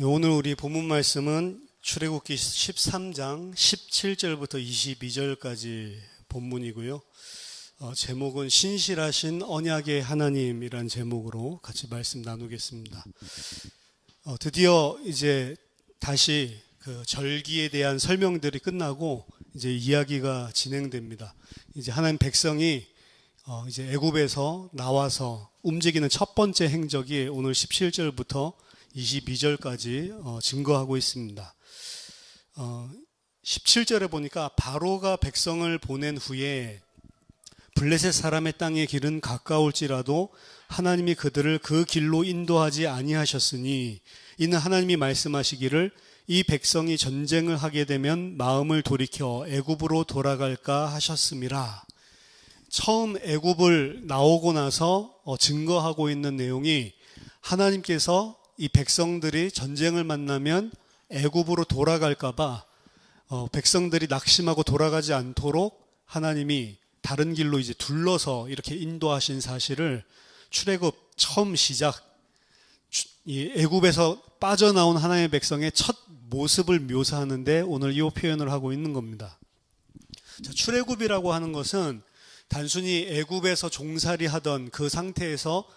오늘 우리 본문 말씀은 출애굽기 13장 17절부터 22절까지 본문이고요. 제목은 신실하신 언약의 하나님이란 제목으로 같이 말씀 나누겠습니다. 드디어 이제 다시 그 절기에 대한 설명들이 끝나고 이제 이야기가 진행됩니다. 이제 하나님 백성이 이제 애굽에서 나와서 움직이는 첫 번째 행적이 오늘 17절부터 22절까지 증거하고 있습니다. 17절에 보니까 바로가 백성을 보낸 후에 블레셋 사람의 땅의 길은 가까울지라도 하나님이 그들을 그 길로 인도하지 아니하셨으니 이는 하나님이 말씀하시기를 이 백성이 전쟁을 하게 되면 마음을 돌이켜 애굽으로 돌아갈까 하셨음이라. 처음 애굽을 나오고 나서 증거하고 있는 내용이 하나님께서 이 백성들이 전쟁을 만나면 애굽으로 돌아갈까봐 백성들이 낙심하고 돌아가지 않도록 하나님이 다른 길로 이제 둘러서 이렇게 인도하신 사실을 출애굽 처음 시작, 이 애굽에서 빠져나온 하나님의 백성의 첫 모습을 묘사하는데 오늘 이 표현을 하고 있는 겁니다. 자, 출애굽이라고 하는 것은 단순히 애굽에서 종살이 하던 그 상태에서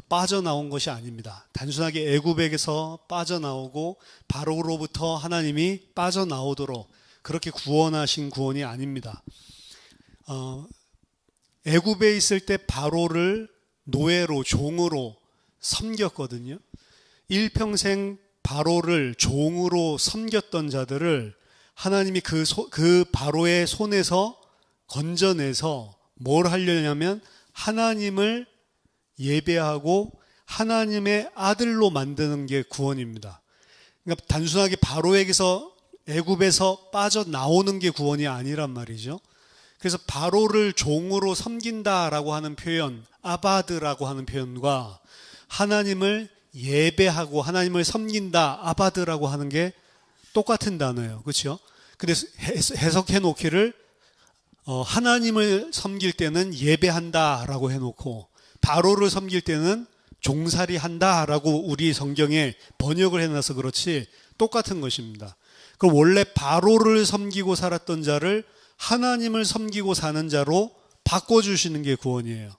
빠져나온 것이 아닙니다. 단순하게 애굽에게서 빠져나오고 바로로부터 하나님이 빠져나오도록 그렇게 구원하신 구원이 아닙니다. 애굽에 있을 때 바로를 노예로 종으로 섬겼거든요. 일평생 바로를 종으로 섬겼던 자들을 하나님이 그 바로의 손에서 건져내서 뭘 하려냐면 하나님을 예배하고 하나님의 아들로 만드는 게 구원입니다. 그러니까 단순하게 바로에게서 애굽에서 빠져나오는 게 구원이 아니란 말이죠. 그래서 바로를 종으로 섬긴다라고 하는 표현, 아바드라고 하는 표현과 하나님을 예배하고 하나님을 섬긴다, 아바드라고 하는 게 똑같은 단어예요. 그렇죠? 근데 해석해 놓기를 하나님을 섬길 때는 예배한다라고 해놓고 바로를 섬길 때는 종살이 한다라고 우리 성경에 번역을 해놔서 그렇지 똑같은 것입니다. 그럼 원래 바로를 섬기고 살았던 자를 하나님을 섬기고 사는 자로 바꿔주시는 게 구원이에요.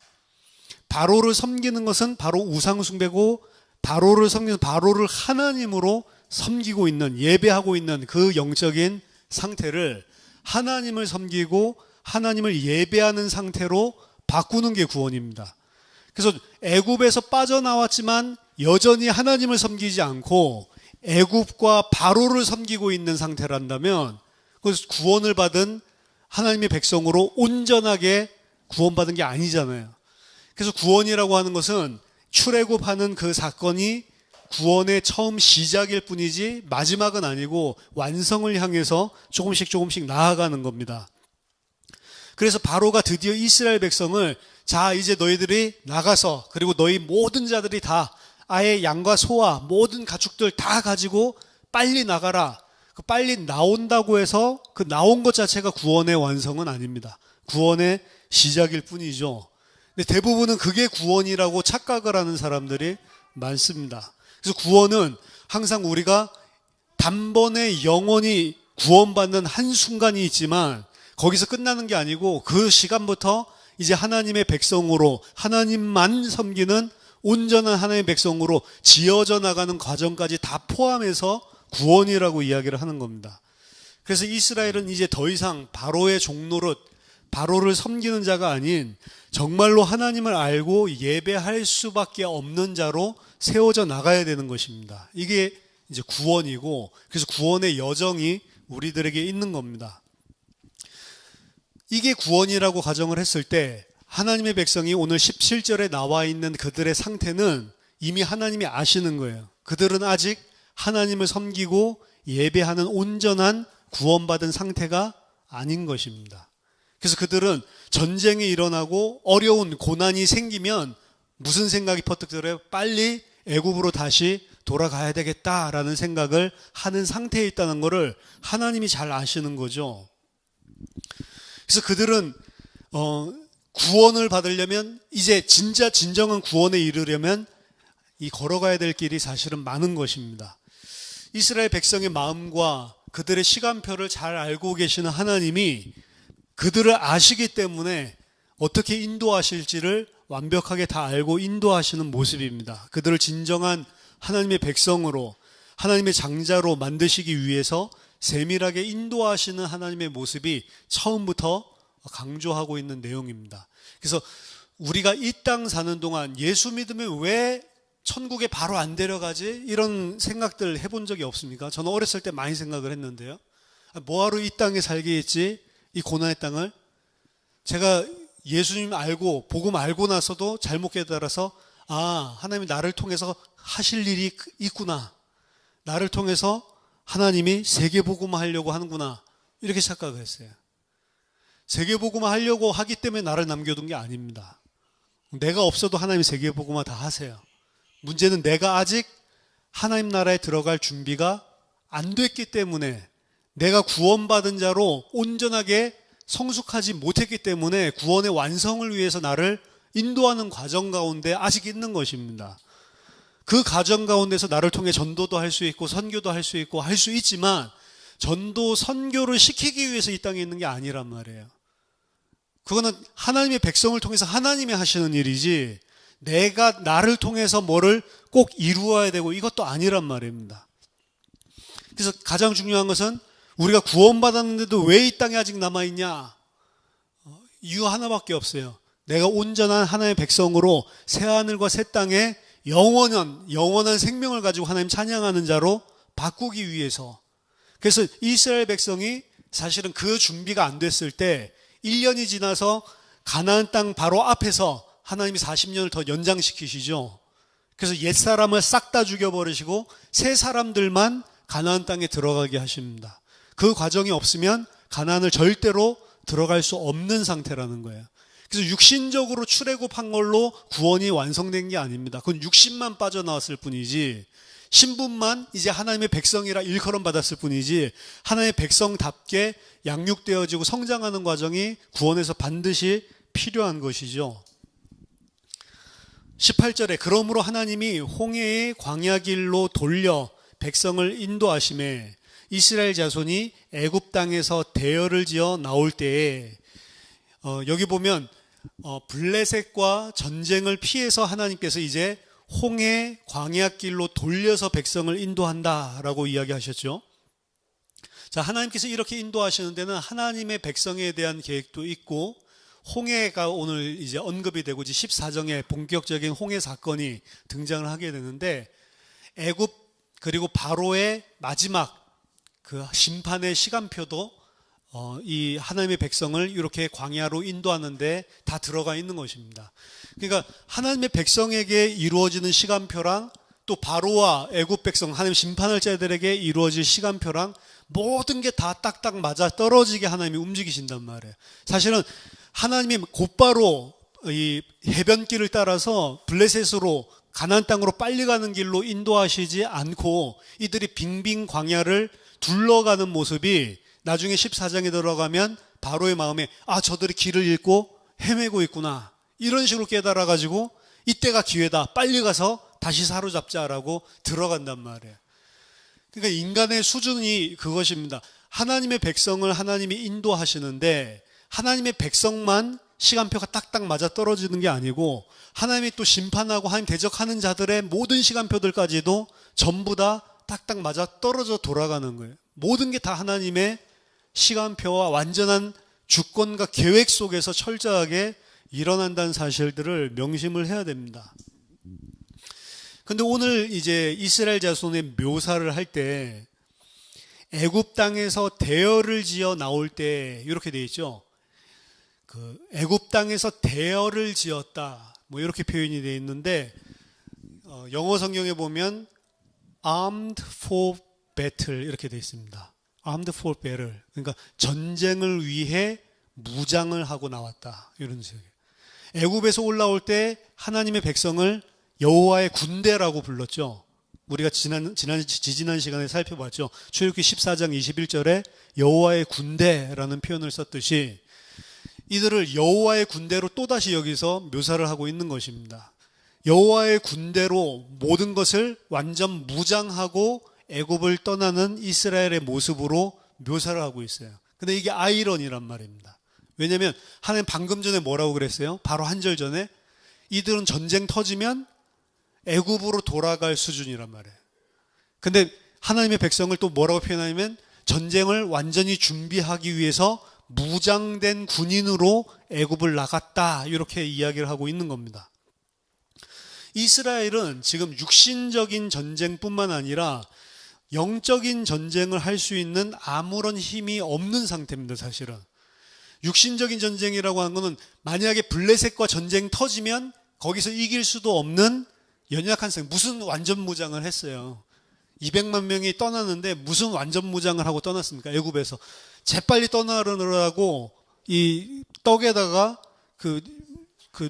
바로를 섬기는 것은 바로 우상숭배고 바로를 섬기는 바로를 하나님으로 섬기고 있는 예배하고 있는 그 영적인 상태를 하나님을 섬기고 하나님을 예배하는 상태로 바꾸는 게 구원입니다. 그래서 애굽에서 빠져나왔지만 여전히 하나님을 섬기지 않고 애굽과 바로를 섬기고 있는 상태란다면 그것은 구원을 받은 하나님의 백성으로 온전하게 구원받은 게 아니잖아요. 그래서 구원이라고 하는 것은 출애굽하는 그 사건이 구원의 처음 시작일 뿐이지 마지막은 아니고 완성을 향해서 조금씩 나아가는 겁니다. 그래서 바로가 드디어 이스라엘 백성을 자 이제 너희들이 나가서 그리고 너희 모든 자들이 다 아예 양과 소와 모든 가축들 다 가지고 빨리 나가라. 그 빨리 나온다고 해서 그 나온 것 자체가 구원의 완성은 아닙니다. 구원의 시작일 뿐이죠. 근데 대부분은 그게 구원이라고 착각을 하는 사람들이 많습니다. 그래서 구원은 항상 우리가 단번에 영원히 구원받는 한순간이 있지만 거기서 끝나는 게 아니고 그 시간부터 이제 하나님의 백성으로 하나님만 섬기는 온전한 하나님의 백성으로 지어져 나가는 과정까지 다 포함해서 구원이라고 이야기를 하는 겁니다. 그래서 이스라엘은 이제 더 이상 바로의 종노릇, 바로를 섬기는 자가 아닌 정말로 하나님을 알고 예배할 수밖에 없는 자로 세워져 나가야 되는 것입니다. 이게 이제 구원이고 그래서 구원의 여정이 우리들에게 있는 겁니다. 이게 구원이라고 가정을 했을 때 하나님의 백성이 오늘 17절에 나와 있는 그들의 상태는 이미 하나님이 아시는 거예요. 그들은 아직 하나님을 섬기고 예배하는 온전한 구원받은 상태가 아닌 것입니다. 그래서 그들은 전쟁이 일어나고 어려운 고난이 생기면 무슨 생각이 퍼뜩 들어요? 빨리 애굽으로 다시 돌아가야 되겠다라는 생각을 하는 상태에 있다는 것을 하나님이 잘 아시는 거죠. 그래서 그들은 구원을 받으려면 이제 진정한 구원에 이르려면 이 걸어가야 될 길이 사실은 많은 것입니다. 이스라엘 백성의 마음과 그들의 시간표를 잘 알고 계시는 하나님이 그들을 아시기 때문에 어떻게 인도하실지를 완벽하게 다 알고 인도하시는 모습입니다. 그들을 진정한 하나님의 백성으로, 하나님의 장자로 만드시기 위해서 세밀하게 인도하시는 하나님의 모습이 처음부터 강조하고 있는 내용입니다. 그래서 우리가 이 땅 사는 동안 예수 믿으면 왜 천국에 바로 안 데려가지? 이런 생각들 해본 적이 없습니까? 저는 어렸을 때 많이 생각을 했는데요. 뭐하러 이 땅에 살게 했지? 이 고난의 땅을? 제가 예수님 알고 복음 알고 나서도 잘못 깨달아서 하나님이 나를 통해서 하실 일이 있구나. 나를 통해서 하나님이 세계복음 하려고 하는구나. 이렇게 착각을 했어요. 세계복음 하려고 하기 때문에 나를 남겨둔 게 아닙니다. 내가 없어도 하나님이 세계복음 다 하세요. 문제는 내가 아직 하나님 나라에 들어갈 준비가 안 됐기 때문에, 내가 구원받은 자로 온전하게 성숙하지 못했기 때문에 구원의 완성을 위해서 나를 인도하는 과정 가운데 아직 있는 것입니다. 그 과정 가운데서 나를 통해 전도도 할 수 있고 선교도 할 수 있고 할 수 있지만, 전도 선교를 시키기 위해서 이 땅에 있는 게 아니란 말이에요. 그거는 하나님의 백성을 통해서 하나님이 하시는 일이지, 내가 나를 통해서 뭐를 꼭 이루어야 되고 이것도 아니란 말입니다. 그래서 가장 중요한 것은 우리가 구원받았는데도 왜 이 땅에 아직 남아있냐? 이유 하나밖에 없어요. 내가 온전한 하나님의 백성으로 새하늘과 새 땅에 영원한 생명을 가지고 하나님 찬양하는 자로 바꾸기 위해서. 그래서 이스라엘 백성이 사실은 그 준비가 안 됐을 때 1년이 지나서 가나안 땅 바로 앞에서 하나님이 40년을 더 연장시키시죠. 그래서 옛사람을 싹 다 죽여버리시고 새 사람들만 가나안 땅에 들어가게 하십니다. 그 과정이 없으면 가나안을 절대로 들어갈 수 없는 상태라는 거예요. 그래서 육신적으로 출애굽한 걸로 구원이 완성된 게 아닙니다. 그건 육신만 빠져나왔을 뿐이지, 신분만 이제 하나님의 백성이라 일컬음 받았을 뿐이지, 하나님의 백성답게 양육되어지고 성장하는 과정이 구원에서 반드시 필요한 것이죠. 18절에 그러므로 하나님이 홍해의 광야길로 돌려 백성을 인도하심에 이스라엘 자손이 애굽 땅에서 대열을 지어 나올 때에, 여기 보면 블레셋과 전쟁을 피해서 하나님께서 이제 홍해 광야길로 돌려서 백성을 인도한다라고 이야기하셨죠. 자, 하나님께서 이렇게 인도하시는 데는 하나님의 백성에 대한 계획도 있고, 홍해가 오늘 이제 언급이 되고 이제 14장에 본격적인 홍해 사건이 등장을 하게 되는데, 애굽 그리고 바로의 마지막 그 심판의 시간표도 이 하나님의 백성을 이렇게 광야로 인도하는데 다 들어가 있는 것입니다. 그러니까 하나님의 백성에게 이루어지는 시간표랑 또 바로와 애굽 백성, 하나님 심판할 자들에게 이루어질 시간표랑 모든 게 다 딱딱 맞아 떨어지게 하나님이 움직이신단 말이에요. 사실은 하나님이 곧바로 이 해변길을 따라서 블레셋으로 가나안 땅으로 빨리 가는 길로 인도하시지 않고 이들이 빙빙 광야를 둘러가는 모습이 나중에 14장에 들어가면 바로의 마음에 저들이 길을 잃고 헤매고 있구나, 이런 식으로 깨달아가지고 이때가 기회다, 빨리 가서 다시 사로잡자라고 들어간단 말이에요. 그러니까 인간의 수준이 그것입니다. 하나님의 백성을 하나님이 인도하시는데 하나님의 백성만 시간표가 딱딱 맞아 떨어지는 게 아니고, 하나님이 또 심판하고 하나님 대적하는 자들의 모든 시간표들까지도 전부 다 딱딱 맞아 떨어져 돌아가는 거예요. 모든 게 다 하나님의 시간표와 완전한 주권과 계획 속에서 철저하게 일어난다는 사실들을 명심을 해야 됩니다. 근데 오늘 이제 이스라엘 자손의 묘사를 할 때 애굽 땅에서 대열을 지어 나올 때 이렇게 돼 있죠. 그 애굽 땅에서 대열을 지었다, 뭐 이렇게 표현이 되어 있는데, 영어 성경에 보면 armed for battle 이렇게 되어 있습니다. armed for battle, 그러니까 전쟁을 위해 무장을 하고 나왔다, 이런 식이에요. 애굽에서 올라올 때 하나님의 백성을 여호와의 군대라고 불렀죠. 우리가 지지난 시간에 살펴봤죠. 출애굽기 14장 21절에 여호와의 군대라는 표현을 썼듯이 이들을 여호와의 군대로 또다시 여기서 묘사를 하고 있는 것입니다. 여호와의 군대로 모든 것을 완전 무장하고 애굽을 떠나는 이스라엘의 모습으로 묘사를 하고 있어요. 근데 이게 아이러니란 말입니다. 왜냐하면 하나님 방금 전에 뭐라고 그랬어요? 바로 한 절 전에 이들은 전쟁 터지면 애굽으로 돌아갈 수준이란 말이에요. 근데 하나님의 백성을 또 뭐라고 표현하냐면 전쟁을 완전히 준비하기 위해서 무장된 군인으로 애굽을 나갔다, 이렇게 이야기를 하고 있는 겁니다. 이스라엘은 지금 육신적인 전쟁뿐만 아니라 영적인 전쟁을 할 수 있는 아무런 힘이 없는 상태입니다. 사실은 육신적인 전쟁이라고 하는 것은 만약에 블레셋과 전쟁 터지면 거기서 이길 수도 없는 연약한 상태. 무슨 완전 무장을 했어요. 200만 명이 떠났는데 무슨 완전 무장을 하고 떠났습니까? 애굽에서 재빨리 떠나려고 이 떡에다가 그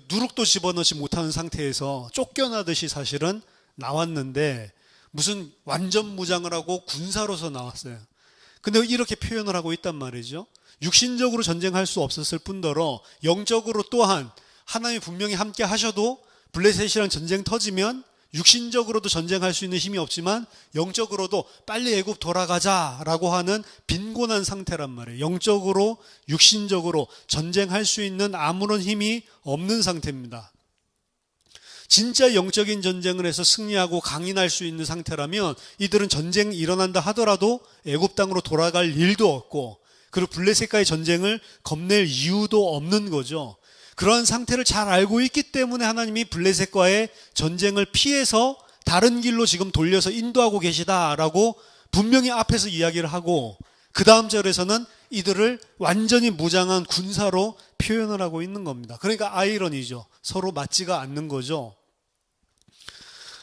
누룩도 집어넣지 못하는 상태에서 쫓겨나듯이 사실은 나왔는데 무슨 완전 무장을 하고 군사로서 나왔어요. 근데 이렇게 표현을 하고 있단 말이죠. 육신적으로 전쟁할 수 없었을 뿐더러 영적으로 또한 하나님이 분명히 함께 하셔도 블레셋이랑 전쟁 터지면 육신적으로도 전쟁할 수 있는 힘이 없지만 영적으로도 빨리 애굽 돌아가자라고 하는 빈곤한 상태란 말이에요. 영적으로 육신적으로 전쟁할 수 있는 아무런 힘이 없는 상태입니다. 진짜 영적인 전쟁을 해서 승리하고 강인할 수 있는 상태라면 이들은 전쟁이 일어난다 하더라도 애굽 땅으로 돌아갈 일도 없고, 그리고 블레셋과의 전쟁을 겁낼 이유도 없는 거죠. 그런 상태를 잘 알고 있기 때문에 하나님이 블레셋과의 전쟁을 피해서 다른 길로 지금 돌려서 인도하고 계시다라고 분명히 앞에서 이야기를 하고, 그 다음 절에서는 이들을 완전히 무장한 군사로 표현을 하고 있는 겁니다. 그러니까 아이러니죠. 서로 맞지가 않는 거죠.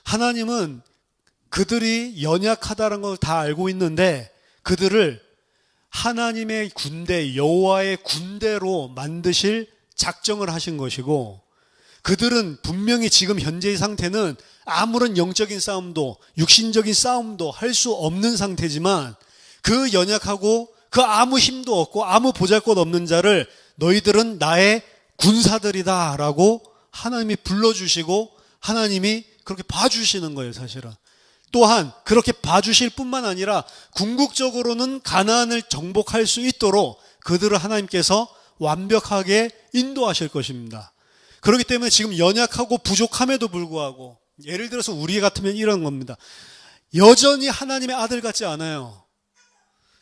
하나님은 그들이 연약하다는 걸 다 알고 있는데 그들을 하나님의 군대, 여호와의 군대로 만드실 작정을 하신 것이고, 그들은 분명히 지금 현재의 상태는 아무런 영적인 싸움도 육신적인 싸움도 할 수 없는 상태지만 그 연약하고 그 아무 힘도 없고 아무 보잘것 없는 자를 너희들은 나의 군사들이다 라고 하나님이 불러주시고 하나님이 그렇게 봐주시는 거예요. 사실은 또한 그렇게 봐주실 뿐만 아니라 궁극적으로는 가나안을 정복할 수 있도록 그들을 하나님께서 완벽하게 인도하실 것입니다. 그렇기 때문에 지금 연약하고 부족함에도 불구하고, 예를 들어서 우리 같으면 이런 겁니다. 여전히 하나님의 아들 같지 않아요.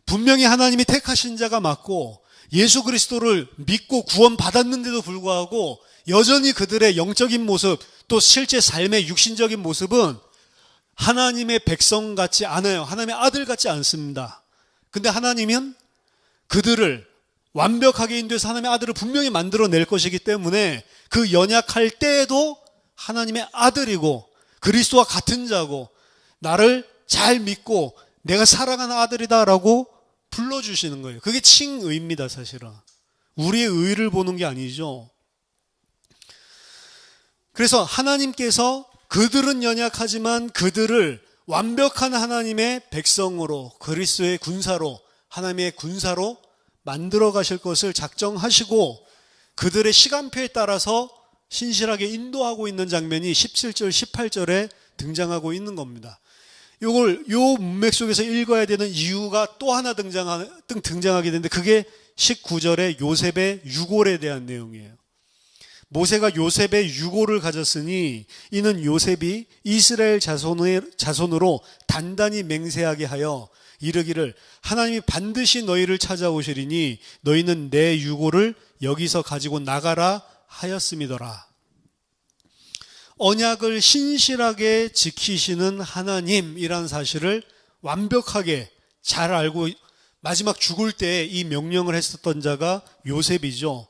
분명히 하나님이 택하신 자가 맞고 예수 그리스도를 믿고 구원받았는데도 불구하고 여전히 그들의 영적인 모습, 또 실제 삶의 육신적인 모습은 하나님의 백성 같지 않아요. 하나님의 아들 같지 않습니다. 근데 하나님은 그들을 완벽하게 인도해서 하나님의 아들을 분명히 만들어낼 것이기 때문에 그 연약할 때에도 하나님의 아들이고 그리스도와 같은 자고 나를 잘 믿고 내가 사랑하는 아들이다라고 불러주시는 거예요. 그게 칭의입니다. 사실은 우리의 의를 보는 게 아니죠. 그래서 하나님께서 그들은 연약하지만 그들을 완벽한 하나님의 백성으로, 그리스도의 군사로, 하나님의 군사로 만들어 가실 것을 작정하시고 그들의 시간표에 따라서 신실하게 인도하고 있는 장면이 17절, 18절에 등장하고 있는 겁니다. 요 문맥 속에서 읽어야 되는 이유가 또 하나 등장하게 되는데 그게 19절의 요셉의 유골에 대한 내용이에요. 모세가 요셉의 유골을 가졌으니 이는 요셉이 이스라엘 자손으로 단단히 맹세하게 하여 이르기를 하나님이 반드시 너희를 찾아오시리니 너희는 내 유골을 여기서 가지고 나가라 하였음이더라. 언약을 신실하게 지키시는 하나님이라는 사실을 완벽하게 잘 알고 마지막 죽을 때 이 명령을 했었던 자가 요셉이죠.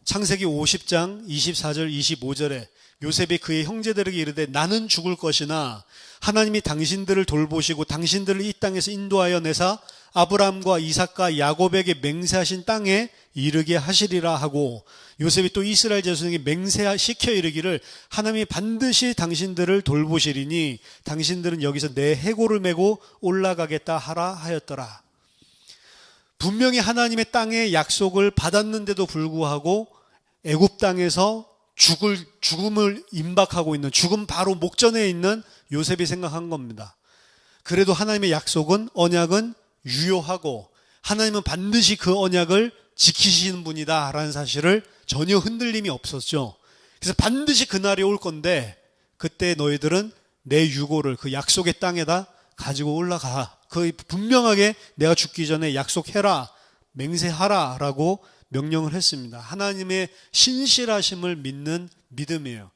창세기 50장 24절 25절에 요셉이 그의 형제들에게 이르되 나는 죽을 것이나 하나님이 당신들을 돌보시고 당신들을 이 땅에서 인도하여 내사 아브라함과 이삭과 야곱에게 맹세하신 땅에 이르게 하시리라 하고, 요셉이 또 이스라엘 자손에게 맹세시켜 이르기를 하나님이 반드시 당신들을 돌보시리니 당신들은 여기서 내 해골을 메고 올라가겠다 하라 하였더라. 분명히 하나님의 땅의 약속을 받았는데도 불구하고 애굽 땅에서 죽음을 임박하고 있는, 죽음 바로 목전에 있는 요셉이 생각한 겁니다. 그래도 하나님의 약속은, 언약은 유효하고 하나님은 반드시 그 언약을 지키시는 분이다 라는 사실을 전혀 흔들림이 없었죠. 그래서 반드시 그날이 올 건데 그때 너희들은 내 유고를 그 약속의 땅에다 가지고 올라가. 그 분명하게 내가 죽기 전에 약속해라, 맹세하라 라고 명령을 했습니다. 하나님의 신실하심을 믿는 믿음이에요.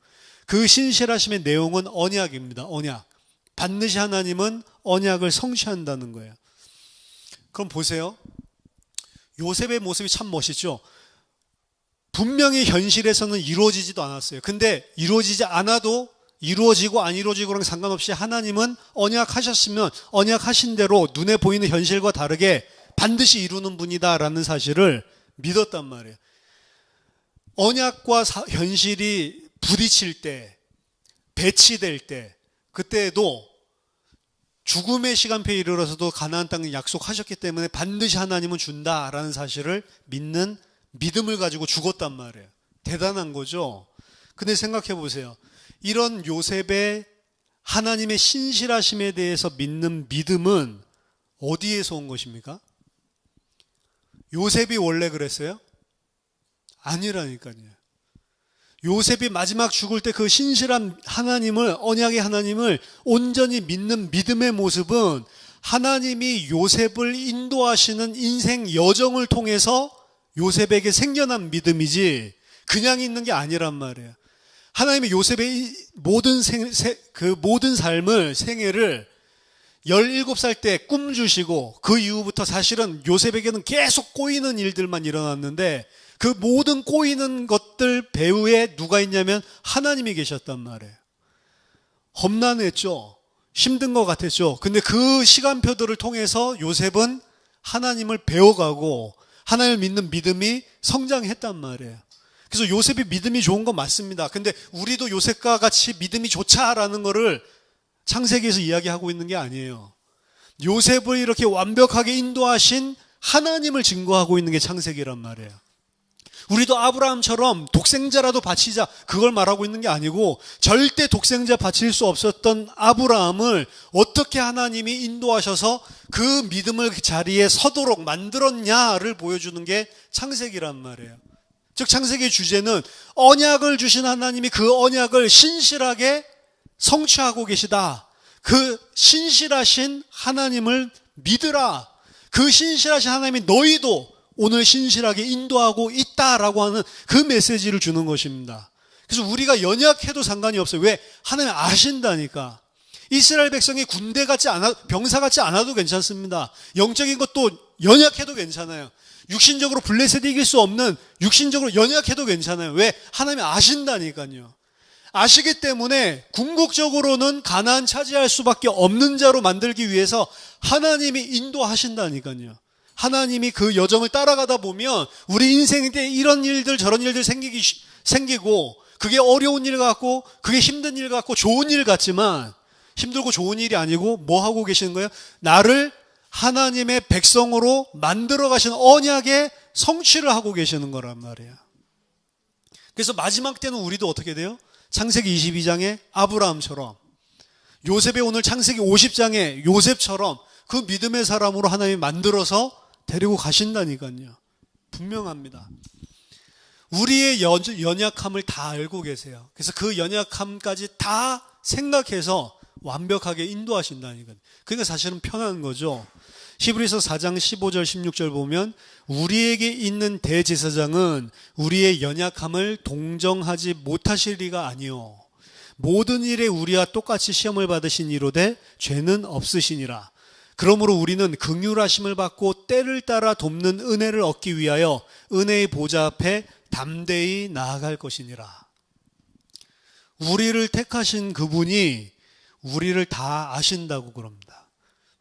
그 신실하심의 내용은 언약입니다. 언약. 반드시 하나님은 언약을 성취한다는 거예요. 그럼 보세요. 요셉의 모습이 참 멋있죠. 분명히 현실에서는 이루어지지도 않았어요. 근데 이루어지지 않아도 이루어지고 안 이루어지고랑 상관없이 하나님은 언약하셨으면 언약하신 대로 눈에 보이는 현실과 다르게 반드시 이루는 분이다라는 사실을 믿었단 말이에요. 언약과 현실이 부딪힐 때, 배치될 때, 그때에도 죽음의 시간표에 이르러서도 가나안 땅을 약속하셨기 때문에 반드시 하나님은 준다라는 사실을 믿는 믿음을 가지고 죽었단 말이에요. 대단한 거죠. 근데 생각해 보세요. 이런 요셉의 하나님의 신실하심에 대해서 믿는 믿음은 어디에서 온 것입니까? 요셉이 원래 그랬어요? 아니라니까요. 요셉이 마지막 죽을 때 그 신실한 하나님을, 언약의 하나님을 온전히 믿는 믿음의 모습은 하나님이 요셉을 인도하시는 인생 여정을 통해서 요셉에게 생겨난 믿음이지 그냥 있는 게 아니란 말이에요. 하나님이 요셉의 모든 모든 삶을, 생애를 17살 때 꿈 주시고 그 이후부터 사실은 요셉에게는 계속 꼬이는 일들만 일어났는데 그 모든 꼬이는 것들 배후에 누가 있냐면 하나님이 계셨단 말이에요. 험난했죠. 힘든 것 같았죠. 근데 그 시간표들을 통해서 요셉은 하나님을 배워가고 하나님을 믿는 믿음이 성장했단 말이에요. 그래서 요셉이 믿음이 좋은 건 맞습니다. 근데 우리도 요셉과 같이 믿음이 좋자라는 거를 창세기에서 이야기하고 있는 게 아니에요. 요셉을 이렇게 완벽하게 인도하신 하나님을 증거하고 있는 게 창세기란 말이에요. 우리도 아브라함처럼 독생자라도 바치자, 그걸 말하고 있는 게 아니고 절대 독생자 바칠 수 없었던 아브라함을 어떻게 하나님이 인도하셔서 그 믿음을 그 자리에 서도록 만들었냐를 보여주는 게 창세기란 말이에요. 즉 창세기의 주제는 언약을 주신 하나님이 그 언약을 신실하게 성취하고 계시다. 그 신실하신 하나님을 믿으라. 그 신실하신 하나님이 너희도 오늘 신실하게 인도하고 있다라고 하는 그 메시지를 주는 것입니다. 그래서 우리가 연약해도 상관이 없어요. 왜? 하나님 아신다니까. 이스라엘 백성이 군대 같지 않아, 병사 같지 않아도 괜찮습니다. 영적인 것도 연약해도 괜찮아요. 육신적으로 블레셋 이길 수 없는, 육신적으로 연약해도 괜찮아요. 왜? 하나님이 아신다니까요. 아시기 때문에 궁극적으로는 가나안 차지할 수밖에 없는 자로 만들기 위해서 하나님이 인도하신다니까요. 하나님이 그 여정을 따라가다 보면 우리 인생에 이런 일들 저런 일들 생기고 그게 어려운 일 같고 그게 힘든 일 같고 좋은 일 같지만 힘들고 좋은 일이 아니고 뭐 하고 계시는 거예요? 나를 하나님의 백성으로 만들어 가신 언약의 성취를 하고 계시는 거란 말이에요. 그래서 마지막 때는 우리도 어떻게 돼요? 창세기 22장의 아브라함처럼, 요셉의 오늘 창세기 50장의 요셉처럼 그 믿음의 사람으로 하나님이 만들어서 데리고 가신다니까요. 분명합니다. 우리의 연약함을 다 알고 계세요. 그래서 그 연약함까지 다 생각해서 완벽하게 인도하신다니까요. 그러니까 사실은 편한 거죠. 히브리서 4장 15절 16절 보면 우리에게 있는 대제사장은 우리의 연약함을 동정하지 못하실 리가 아니요 모든 일에 우리와 똑같이 시험을 받으신 이로되 죄는 없으시니라. 그러므로 우리는 긍휼하심을 받고 때를 따라 돕는 은혜를 얻기 위하여 은혜의 보좌 앞에 담대히 나아갈 것이니라. 우리를 택하신 그분이 우리를 다 아신다고 그럽니다.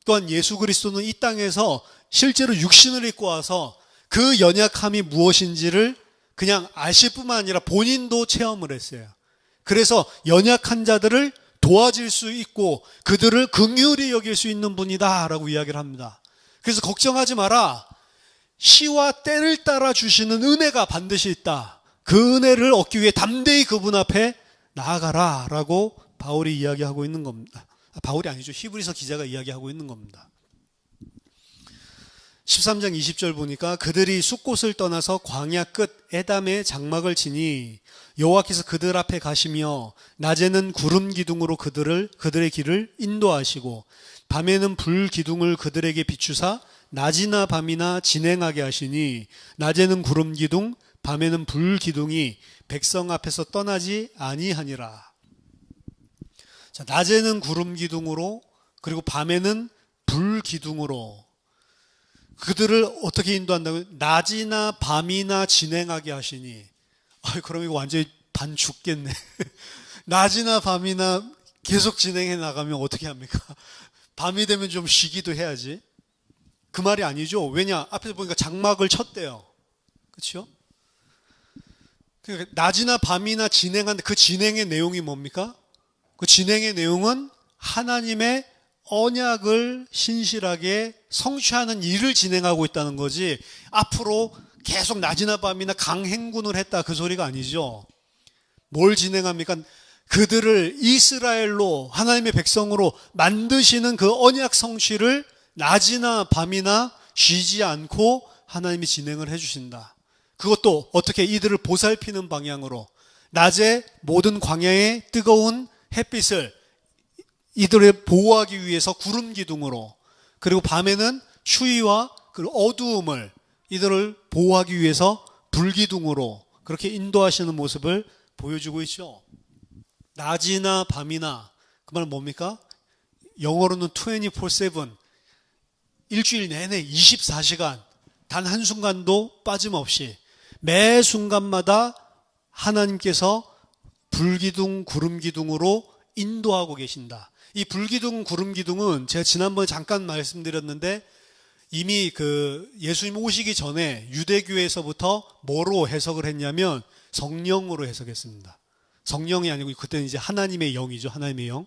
또한 예수 그리스도는 이 땅에서 실제로 육신을 입고 와서 그 연약함이 무엇인지를 그냥 아실 뿐만 아니라 본인도 체험을 했어요. 그래서 연약한 자들을 도와줄 수 있고 그들을 긍휼히 여길 수 있는 분이다 라고 이야기를 합니다. 그래서 걱정하지 마라. 시와 때를 따라 주시는 은혜가 반드시 있다. 그 은혜를 얻기 위해 담대히 그분 앞에 나아가라 라고 바울이 이야기하고 있는 겁니다. 바울이 아니죠. 히브리서 기자가 이야기하고 있는 겁니다. 13장 20절 보니까 그들이 숫곳을 떠나서 광야 끝 에담의 장막을 치니 여호와께서 그들 앞에 가시며 낮에는 구름 기둥으로 그들의 길을 인도하시고 밤에는 불 기둥을 그들에게 비추사 낮이나 밤이나 진행하게 하시니 낮에는 구름 기둥 밤에는 불 기둥이 백성 앞에서 떠나지 아니하니라. 자, 낮에는 구름 기둥으로 그리고 밤에는 불 기둥으로 그들을 어떻게 인도한다고요? 낮이나 밤이나 진행하게 하시니. 그럼 이거 완전히 반 죽겠네. 낮이나 밤이나 계속 진행해 나가면 어떻게 합니까? 밤이 되면 좀 쉬기도 해야지. 그 말이 아니죠. 왜냐? 앞에서 보니까 장막을 쳤대요. 그렇죠? 그러니까 낮이나 밤이나 진행하는데 그 진행의 내용이 뭡니까? 그 진행의 내용은 하나님의 언약을 신실하게 성취하는 일을 진행하고 있다는 거지, 앞으로 계속 낮이나 밤이나 강행군을 했다 그 소리가 아니죠. 뭘 진행합니까? 그들을 이스라엘로 하나님의 백성으로 만드시는 그 언약 성취를 낮이나 밤이나 쉬지 않고 하나님이 진행을 해주신다. 그것도 어떻게? 이들을 보살피는 방향으로 낮에 모든 광야의 뜨거운 햇빛을 이들을 보호하기 위해서 구름 기둥으로, 그리고 밤에는 추위와 그 어두움을 이들을 보호하기 위해서 불 기둥으로 그렇게 인도하시는 모습을 보여주고 있죠. 낮이나 밤이나 그 말은 뭡니까? 영어로는 24/7 일주일 내내 24시간 단 한순간도 빠짐없이 매 순간마다 하나님께서 불기둥 구름기둥으로 인도하고 계신다. 이 불기둥 구름기둥은 제가 지난번에 잠깐 말씀드렸는데 이미 그 예수님 오시기 전에 유대교에서부터 뭐로 해석을 했냐면 성령으로 해석했습니다. 성령이 아니고 그때는 이제 하나님의 영이죠. 하나님의 영.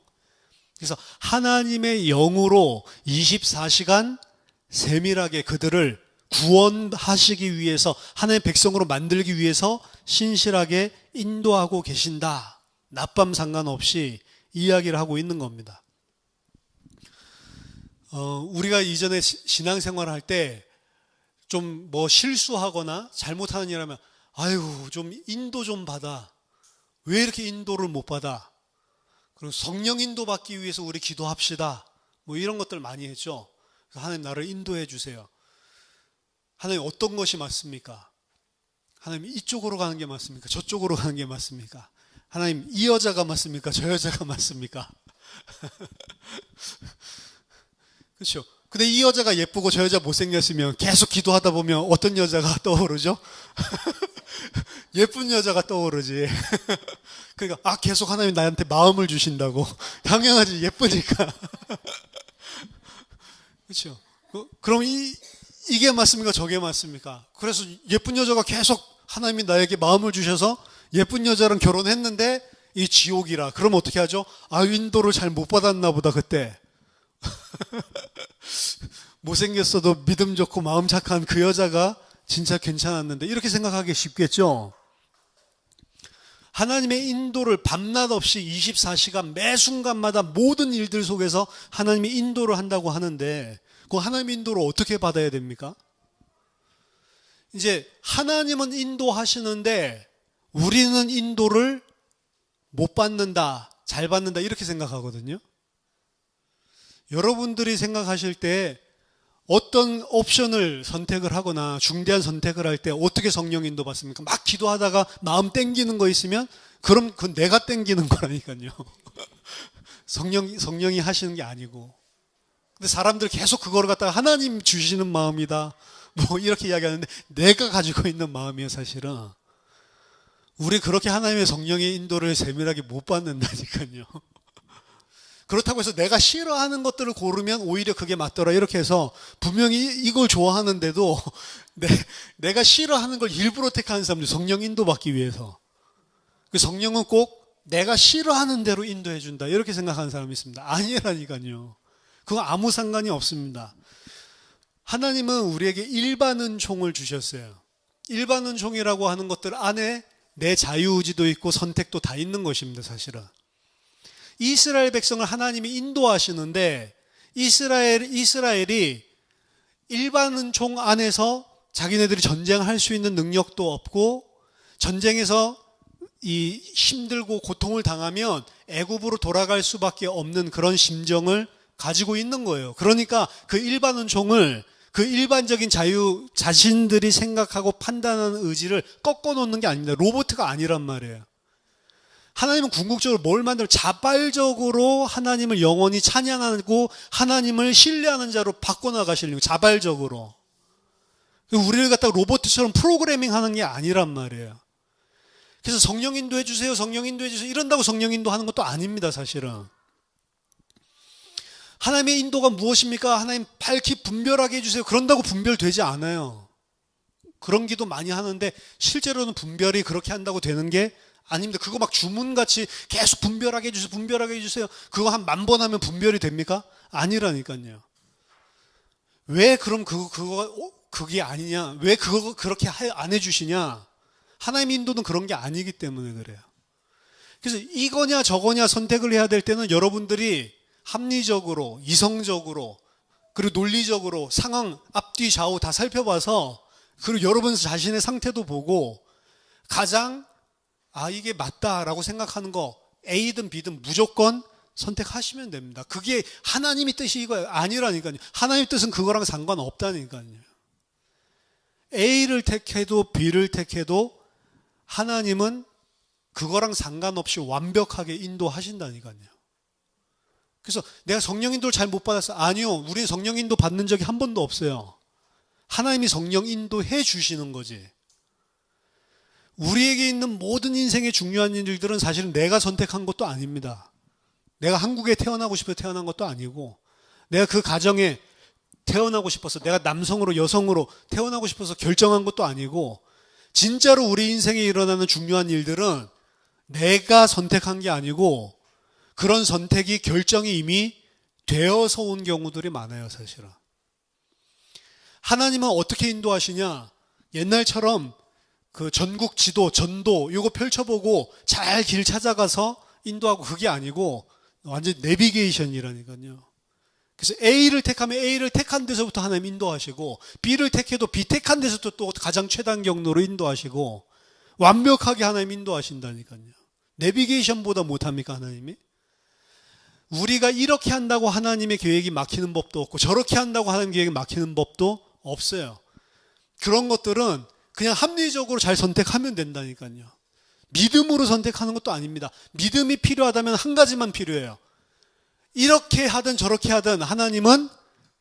그래서 하나님의 영으로 24시간 세밀하게 그들을 구원하시기 위해서, 하나님의 백성으로 만들기 위해서 신실하게 인도하고 계신다. 낮밤 상관없이 이야기를 하고 있는 겁니다. 우리가 이전에 신앙생활을 할 때 좀 뭐 실수하거나 잘못하는 일하면 아유 좀 인도 좀 받아. 왜 이렇게 인도를 못 받아? 그리고 성령 인도 받기 위해서 우리 기도합시다. 뭐 이런 것들 많이 했죠. 하나님 나를 인도해 주세요. 하나님 어떤 것이 맞습니까? 하나님 이쪽으로 가는 게 맞습니까? 저쪽으로 가는 게 맞습니까? 하나님 이 여자가 맞습니까? 저 여자가 맞습니까? 그렇죠. 근데 이 여자가 예쁘고 저 여자 못생겼으면 계속 기도하다 보면 어떤 여자가 떠오르죠? 예쁜 여자가 떠오르지. 그러니까 계속 하나님 나한테 마음을 주신다고. 당연하지, 예쁘니까. 그렇죠. 그럼 이게 맞습니까? 저게 맞습니까? 그래서 예쁜 여자가 계속 하나님이 나에게 마음을 주셔서 예쁜 여자랑 결혼했는데 이 지옥이라. 그럼 어떻게 하죠? 인도를 잘 못 받았나 보다 그때. 못생겼어도 믿음 좋고 마음 착한 그 여자가 진짜 괜찮았는데, 이렇게 생각하기 쉽겠죠? 하나님의 인도를 밤낮 없이 24시간 매 순간마다 모든 일들 속에서 하나님이 인도를 한다고 하는데, 그 하나님의 인도를 어떻게 받아야 됩니까? 이제 하나님은 인도하시는데 우리는 인도를 못 받는다, 잘 받는다 이렇게 생각하거든요. 여러분들이 생각하실 때 어떤 옵션을 선택을 하거나 중대한 선택을 할 때 어떻게 성령 인도 받습니까? 막 기도하다가 마음 땡기는 거 있으면 그럼 그건 내가 땡기는 거라니까요. 성령이 하시는 게 아니고. 근데 사람들 계속 그거를 갖다가 하나님 주시는 마음이다 뭐 이렇게 이야기하는데 내가 가지고 있는 마음이에요. 사실은 우리 그렇게 하나님의 성령의 인도를 세밀하게 못 받는다니까요. 그렇다고 해서 내가 싫어하는 것들을 고르면 오히려 그게 맞더라 이렇게 해서 분명히 이걸 좋아하는데도 내가 싫어하는 걸 일부러 택하는 사람들, 성령 인도받기 위해서. 그 성령은 꼭 내가 싫어하는 대로 인도해 준다 이렇게 생각하는 사람이 있습니다. 아니라니까요. 그거 아무 상관이 없습니다. 하나님은 우리에게 일반 은총을 주셨어요. 일반 은총이라고 하는 것들 안에 내 자유의지도 있고 선택도 다 있는 것입니다. 사실은 이스라엘 백성을 하나님이 인도하시는데 이스라엘이 일반 은총 안에서 자기네들이 전쟁할 수 있는 능력도 없고 전쟁에서 이 힘들고 고통을 당하면 애굽으로 돌아갈 수밖에 없는 그런 심정을 가지고 있는 거예요. 그러니까 그 일반 은총을 그 일반적인 자신들이 생각하고 판단하는 의지를 꺾어 놓는 게 아닙니다. 로봇가 아니란 말이에요. 하나님은 궁극적으로 뭘 만들어? 자발적으로 하나님을 영원히 찬양하고 하나님을 신뢰하는 자로 바꿔나가시려고, 자발적으로. 우리를 갖다가 로봇처럼 프로그래밍 하는 게 아니란 말이에요. 그래서 성령 인도해 주세요, 성령 인도해 주세요 이런다고 성령 인도하는 것도 아닙니다, 사실은. 하나님의 인도가 무엇입니까? 하나님 밝히 분별하게 해주세요. 그런다고 분별되지 않아요. 그런 기도 많이 하는데 실제로는 분별이 그렇게 한다고 되는 게 아닙니다. 그거 막 주문같이 계속 분별하게 해주세요. 분별하게 해주세요. 그거 한 10,000번 하면 분별이 됩니까? 아니라니까요. 왜 그럼 그게 아니냐? 왜 그거 그렇게 안 해주시냐? 하나님의 인도는 그런 게 아니기 때문에 그래요. 그래서 이거냐 저거냐 선택을 해야 될 때는 여러분들이 합리적으로, 이성적으로, 그리고 논리적으로 상황 앞뒤 좌우 다 살펴봐서 그리고 여러분 자신의 상태도 보고 가장 이게 맞다라고 생각하는 거 A든 B든 무조건 선택하시면 됩니다. 그게 하나님의 뜻이 이거예요. 아니라니까요. 하나님의 뜻은 그거랑 상관없다니까요. A를 택해도 B를 택해도 하나님은 그거랑 상관없이 완벽하게 인도하신다니까요. 그래서 내가 성령 인도를 잘 못 받았어. 아니요. 우리는 성령 인도 받는 적이 한 번도 없어요. 하나님이 성령 인도해 주시는 거지. 우리에게 있는 모든 인생의 중요한 일들은 사실은 내가 선택한 것도 아닙니다. 내가 한국에 태어나고 싶어서 태어난 것도 아니고 내가 그 가정에 태어나고 싶어서 내가 남성으로 여성으로 태어나고 싶어서 결정한 것도 아니고 진짜로 우리 인생에 일어나는 중요한 일들은 내가 선택한 게 아니고 그런 선택이 결정이 이미 되어서 온 경우들이 많아요, 사실은. 하나님은 어떻게 인도하시냐? 옛날처럼 그 전국 지도, 전도 이거 펼쳐보고 잘 길 찾아가서 인도하고 그게 아니고 완전 내비게이션이라니까요. 그래서 A를 택하면 A를 택한 데서부터 하나님 인도하시고 B를 택해도 B 택한 데서부터 또 가장 최단 경로로 인도하시고 완벽하게 하나님 인도하신다니까요. 내비게이션보다 못합니까, 하나님이? 우리가 이렇게 한다고 하나님의 계획이 막히는 법도 없고 저렇게 한다고 하나님의 계획이 막히는 법도 없어요. 그런 것들은 그냥 합리적으로 잘 선택하면 된다니까요. 믿음으로 선택하는 것도 아닙니다. 믿음이 필요하다면 한 가지만 필요해요. 이렇게 하든 저렇게 하든 하나님은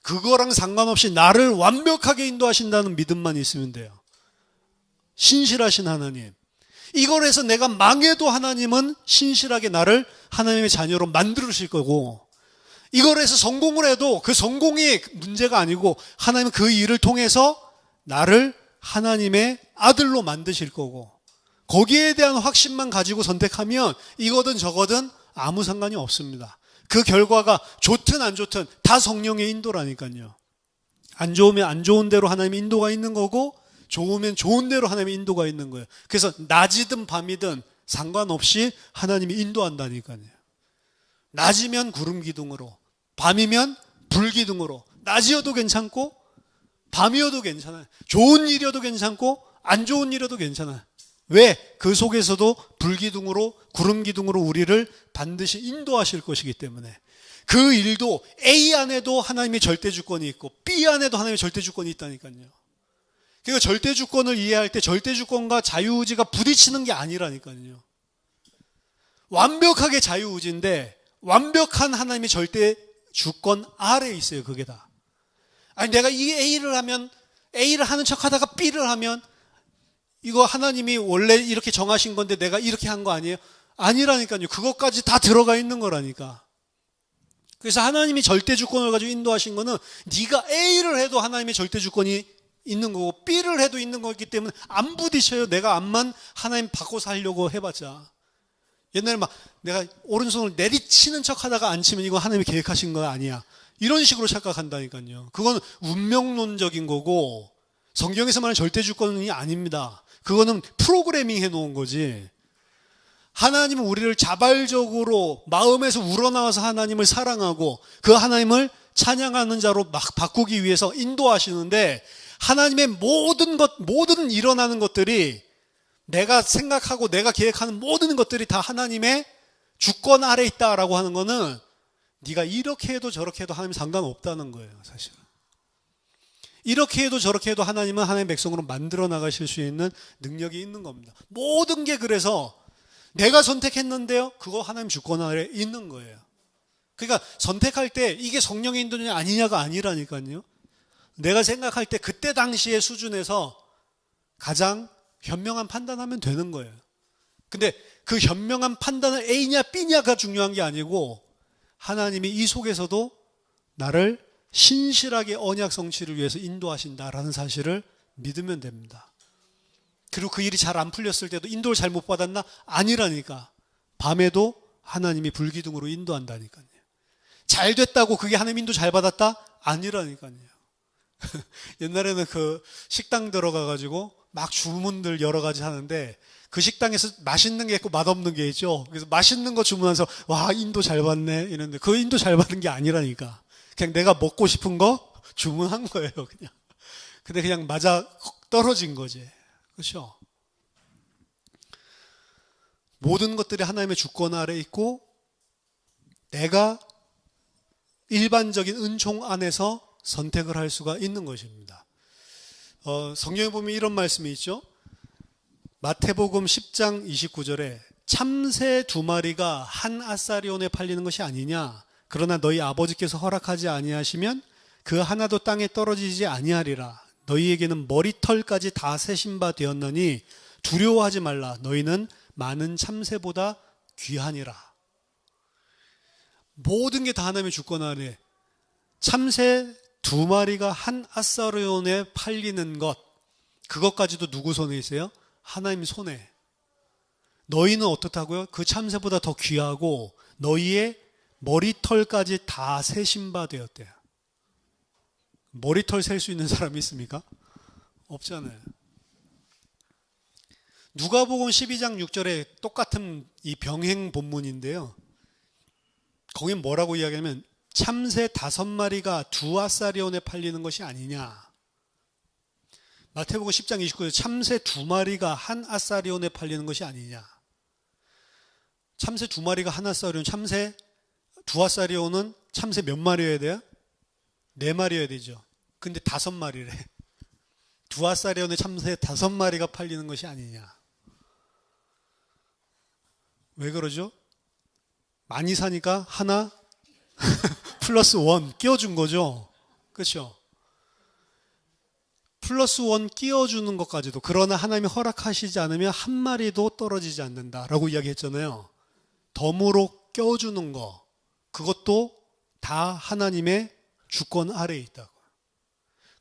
그거랑 상관없이 나를 완벽하게 인도하신다는 믿음만 있으면 돼요. 신실하신 하나님. 이걸 해서 내가 망해도 하나님은 신실하게 나를 하나님의 자녀로 만들으실 거고 이걸 해서 성공을 해도 그 성공이 문제가 아니고 하나님은 그 일을 통해서 나를 하나님의 아들로 만드실 거고 거기에 대한 확신만 가지고 선택하면 이거든 저거든 아무 상관이 없습니다. 그 결과가 좋든 안 좋든 다 성령의 인도라니까요. 안 좋으면 안 좋은 대로 하나님의 인도가 있는 거고 좋으면 좋은 대로 하나님의 인도가 있는 거예요. 그래서 낮이든 밤이든 상관없이 하나님이 인도한다니까요. 낮이면 구름 기둥으로, 밤이면 불 기둥으로, 낮이어도 괜찮고 밤이어도 괜찮아요. 좋은 일이어도 괜찮고 안 좋은 일이어도 괜찮아요. 왜? 그 속에서도 불 기둥으로, 구름 기둥으로 우리를 반드시 인도하실 것이기 때문에 그 일도 A 안에도 하나님의 절대 주권이 있고 B 안에도 하나님의 절대 주권이 있다니까요. 그러니까 절대 주권을 이해할 때 절대 주권과 자유의지가 부딪히는 게 아니라니까요. 완벽하게 자유의지인데 완벽한 하나님의 절대 주권 아래에 있어요. 그게 다. 아니 내가 이 A를 하면 A를 하는 척하다가 B를 하면 이거 하나님이 원래 이렇게 정하신 건데 내가 이렇게 한 거 아니에요? 아니라니까요. 그것까지 다 들어가 있는 거라니까. 그래서 하나님이 절대 주권을 가지고 인도하신 거는 네가 A를 해도 하나님의 절대 주권이 있는 거고 B를 해도 있는 거기 때문에 안 부딪혀요. 내가 암만 하나님 바꿔서 하려고 해봤자. 옛날에 막 내가 오른손을 내리치는 척 하다가 안 치면 이거 하나님이 계획하신 거 아니야. 이런 식으로 착각한다니까요. 그건 운명론적인 거고 성경에서 말하는 절대 주권이 아닙니다. 그거는 프로그래밍 해놓은 거지. 하나님은 우리를 자발적으로 마음에서 우러나와서 하나님을 사랑하고 그 하나님을 찬양하는 자로 막 바꾸기 위해서 인도하시는데, 하나님의 모든 일어나는 것들이, 내가 생각하고 내가 계획하는 모든 것들이 다 하나님의 주권 아래 있다라고 하는 거는 네가 이렇게 해도 저렇게 해도 하나님 상관없다는 거예요, 사실은. 이렇게 해도 저렇게 해도 하나님은 하나님의 백성으로 만들어 나가실 수 있는 능력이 있는 겁니다. 모든 게 그래서 내가 선택했는데요, 그거 하나님 주권 아래 있는 거예요. 그러니까 선택할 때 이게 성령의 인도냐 아니냐가 아니라니까요. 내가 생각할 때 그때 당시의 수준에서 가장 현명한 판단하면 되는 거예요. 근데 그 현명한 판단은 A냐 B냐가 중요한 게 아니고, 하나님이 이 속에서도 나를 신실하게 언약 성취를 위해서 인도하신다라는 사실을 믿으면 됩니다. 그리고 그 일이 잘 안 풀렸을 때도 인도를 잘못 받았나? 아니라니까. 밤에도 하나님이 불기둥으로 인도한다니까요. 잘 됐다고 그게 하나님 인도 잘 받았다? 아니라니까요. 옛날에는 그 식당 들어가가지고 막 주문들 여러 가지 하는데, 그 식당에서 맛있는 게 있고 맛없는 게 있죠. 그래서 맛있는 거 주문해서 와, 인도 잘 받네 이랬는데, 그 인도 잘 받은 게 아니라니까. 그냥 내가 먹고 싶은 거 주문한 거예요, 그냥. 근데 그냥 맞아 떨어진 거지. 그렇죠? 모든 것들이 하나님의 주권 아래 있고, 내가 일반적인 은총 안에서 선택을 할 수가 있는 것입니다. 성경에 보면 이런 말씀이 있죠. 마태복음 10장 29절에 참새 2마리가 한 아사리온에 팔리는 것이 아니냐. 그러나 너희 아버지께서 허락하지 아니하시면 그 하나도 땅에 떨어지지 아니하리라. 너희에게는 머리털까지 다 세신 바 되었느니 두려워하지 말라. 너희는 많은 참새보다 귀하니라. 모든 게 다 하나님의 주권 아래. 참새 2마리가 한 아사리온에 팔리는 것, 그것까지도 누구 손에 있어요? 하나님 손에. 너희는 어떻다고요? 그 참새보다 더 귀하고 너희의 머리털까지 다 세신 바 되었대요. 머리털 셀 수 있는 사람이 있습니까? 없잖아요. 누가복음 12장 6절에 똑같은 이 병행 본문인데요, 거긴 뭐라고 이야기하면 참새 5마리가 2아사리온에 팔리는 것이 아니냐. 마태복음 10장 29절 참새 2마리가 한 아사리온에 팔리는 것이 아니냐. 참새 2마리가 한 아사리온, 참새 2아사리온은 참새 몇 마리여야 돼요? 4마리여야 되죠. 근데 5마리래. 2아사리온에 참새 5마리가 팔리는 것이 아니냐. 왜 그러죠? 많이 사니까 하나 플러스 원 끼워준 거죠. 그렇죠? 플러스 원 끼워주는 것까지도, 그러나 하나님이 허락하시지 않으면 한 마리도 떨어지지 않는다라고 이야기했잖아요. 덤으로 껴주는 거, 그것도 다 하나님의 주권 아래에 있다고.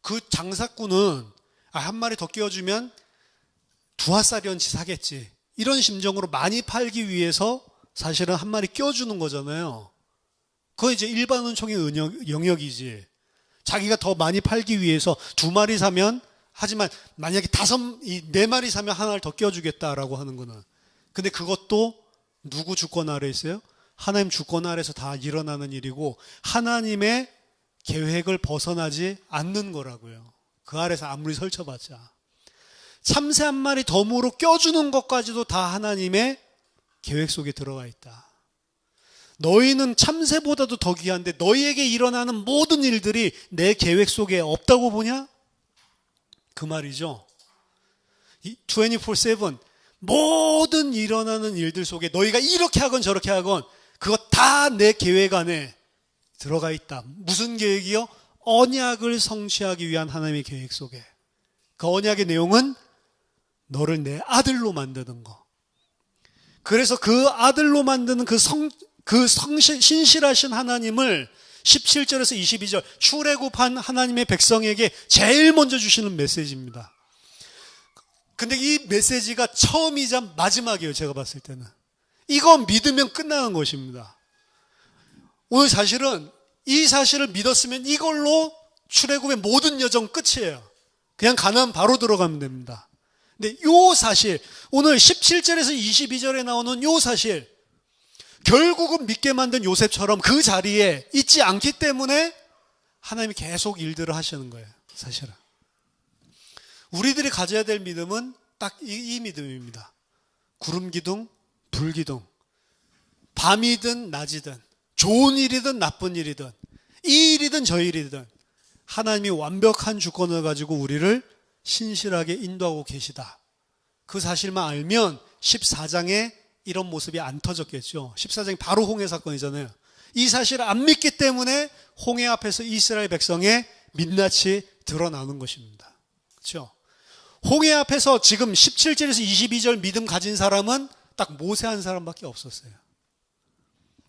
그 장사꾼은 한 마리 더 끼워주면 2아사리온치 사겠지, 이런 심정으로 많이 팔기 위해서 사실은 한 마리 끼워주는 거잖아요. 그거 이제 일반 은총의 영역이지. 자기가 더 많이 팔기 위해서 2마리 사면, 하지만 만약에 4마리 사면 하나를 더 끼워주겠다라고 하는 거는. 근데 그것도 누구 주권 아래 있어요? 하나님 주권 아래에서 다 일어나는 일이고, 하나님의 계획을 벗어나지 않는 거라고요. 그 아래서 아무리 설쳐봤자. 참새 한 마리 덤으로 껴주는 것까지도 다 하나님의 계획 속에 들어가 있다. 너희는 참새보다도 더 귀한데 너희에게 일어나는 모든 일들이 내 계획 속에 없다고 보냐? 그 말이죠. 24/7 모든 일어나는 일들 속에 너희가 이렇게 하건 저렇게 하건 그거 다 내 계획 안에 들어가 있다. 무슨 계획이요? 언약을 성취하기 위한 하나님의 계획 속에. 그 언약의 내용은 너를 내 아들로 만드는 거. 그래서 그 아들로 만드는 신실하신 하나님을 17절에서 22절 출애굽한 하나님의 백성에게 제일 먼저 주시는 메시지입니다. 근데 이 메시지가 처음이자 마지막이에요. 제가 봤을 때는 이거 믿으면 끝나는 것입니다. 오늘 사실은 이 사실을 믿었으면 이걸로 출애굽의 모든 여정 끝이에요. 그냥 가나안 바로 들어가면 됩니다. 근데 요 사실, 오늘 17절에서 22절에 나오는 요 사실, 결국은 믿게 만든 요셉처럼 그 자리에 있지 않기 때문에 하나님이 계속 일들을 하시는 거예요. 사실은 우리들이 가져야 될 믿음은 딱 이 믿음입니다. 구름 기둥, 불 기둥, 밤이든 낮이든, 좋은 일이든 나쁜 일이든, 이 일이든 저 일이든 하나님이 완벽한 주권을 가지고 우리를 신실하게 인도하고 계시다. 그 사실만 알면 14장에 이런 모습이 안 터졌겠죠. 14장이 바로 홍해 사건이잖아요. 이 사실을 안 믿기 때문에 홍해 앞에서 이스라엘 백성의 민낯이 드러나는 것입니다. 그렇죠? 홍해 앞에서 지금 17절에서 22절 믿음 가진 사람은 딱 모세 한 사람밖에 없었어요.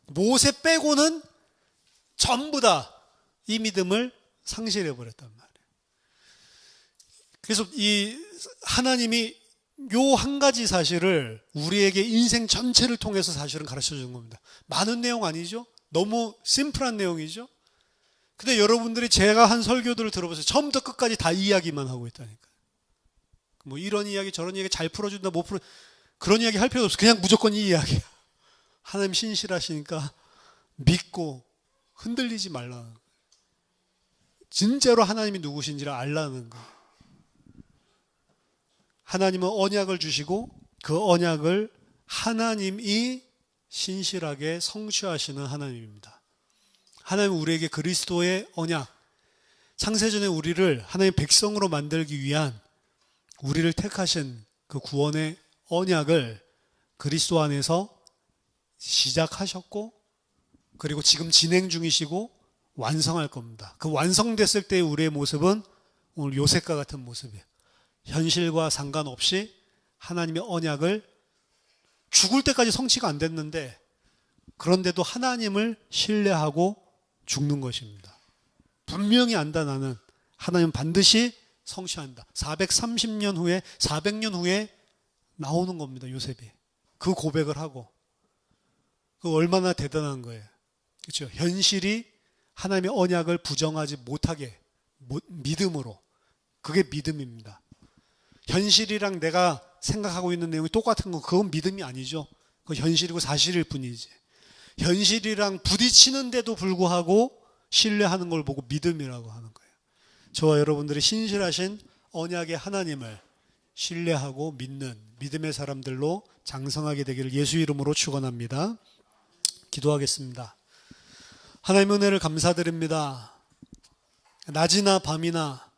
모세 빼고는 전부 다 이 믿음을 상실해 버렸단 말이에요. 그래서 이 하나님이 요 한 가지 사실을 우리에게 인생 전체를 통해서 사실은 가르쳐 주는 겁니다. 많은 내용 아니죠? 너무 심플한 내용이죠? 근데 여러분들이 제가 한 설교들을 들어보세요. 처음부터 끝까지 다 이야기만 하고 있다니까요. 뭐 이런 이야기 저런 이야기 잘 풀어준다 못 풀어, 그런 이야기 할 필요 없어. 그냥 무조건 이 이야기야. 하나님 신실하시니까 믿고 흔들리지 말라는 거예요. 진짜로 하나님이 누구신지를 알라는 거예요. 하나님은 언약을 주시고 그 언약을 하나님이 신실하게 성취하시는 하나님입니다. 하나님은 우리에게 그리스도의 언약, 창세전에 우리를 하나님의 백성으로 만들기 위한 우리를 택하신 그 구원의 언약을 그리스도 안에서 시작하셨고, 그리고 지금 진행 중이시고 완성할 겁니다. 그 완성됐을 때 우리의 모습은 오늘 요셉과 같은 모습이에요. 현실과 상관없이 하나님의 언약을 죽을 때까지 성취가 안 됐는데, 그런데도 하나님을 신뢰하고 죽는 것입니다. 분명히 안다. 나는 하나님 반드시 성취한다. 430년 후에 400년 후에 나오는 겁니다. 요셉이 그 고백을 하고. 그 얼마나 대단한 거예요. 그렇죠? 현실이 하나님의 언약을 부정하지 못하게 믿음으로. 그게 믿음입니다. 현실이랑 내가 생각하고 있는 내용이 똑같은 건 그건 믿음이 아니죠. 그 현실이고 사실일 뿐이지. 현실이랑 부딪히는데도 불구하고 신뢰하는 걸 보고 믿음이라고 하는 거예요. 저와 여러분들이 신실하신 언약의 하나님을 신뢰하고 믿는 믿음의 사람들로 장성하게 되기를 예수 이름으로 축원합니다. 기도하겠습니다. 하나님의 은혜를 감사드립니다. 낮이나 밤이나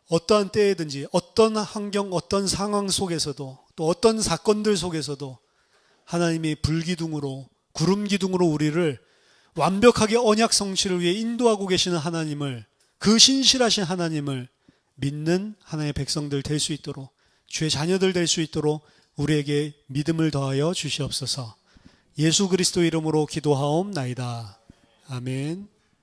어떠한 때에든지 어떤 환경, 어떤 상황 속에서도 또 어떤 사건들 속에서도 하나님이 불기둥으로 구름기둥으로 우리를 완벽하게 언약 성취를 위해 인도하고 계시는 하나님을, 그 신실하신 하나님을 믿는 하나님의 백성들 될 수 있도록, 주의 자녀들 될 수 있도록 우리에게 믿음을 더하여 주시옵소서. 예수 그리스도 이름으로 기도하옵나이다. 아멘.